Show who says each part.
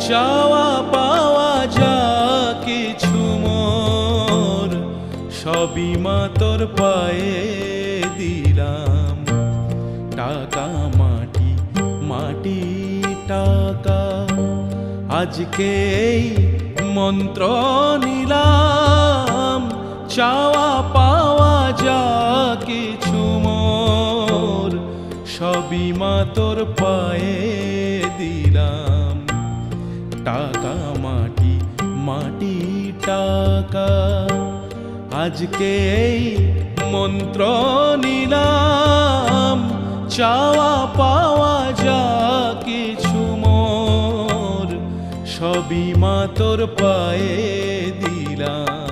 Speaker 1: চাওয়া পাওয়া যা কিছু মোর সবই মা তোর পায়ে দিলাম। টাকা মাটি মাটি টাকা আজকে এই মন্ত্র নিলাম। চাওয়া পাওয়া যা কিছু মোর সবই মা তোর পায়ে দিলাম। টাকা মাটি মাটি টাকা আজকে এই মন্ত্র নিলাম। চাওয়া পাওয়া যা কিছু মোর সবই মা তোর পায়ে দিলাম।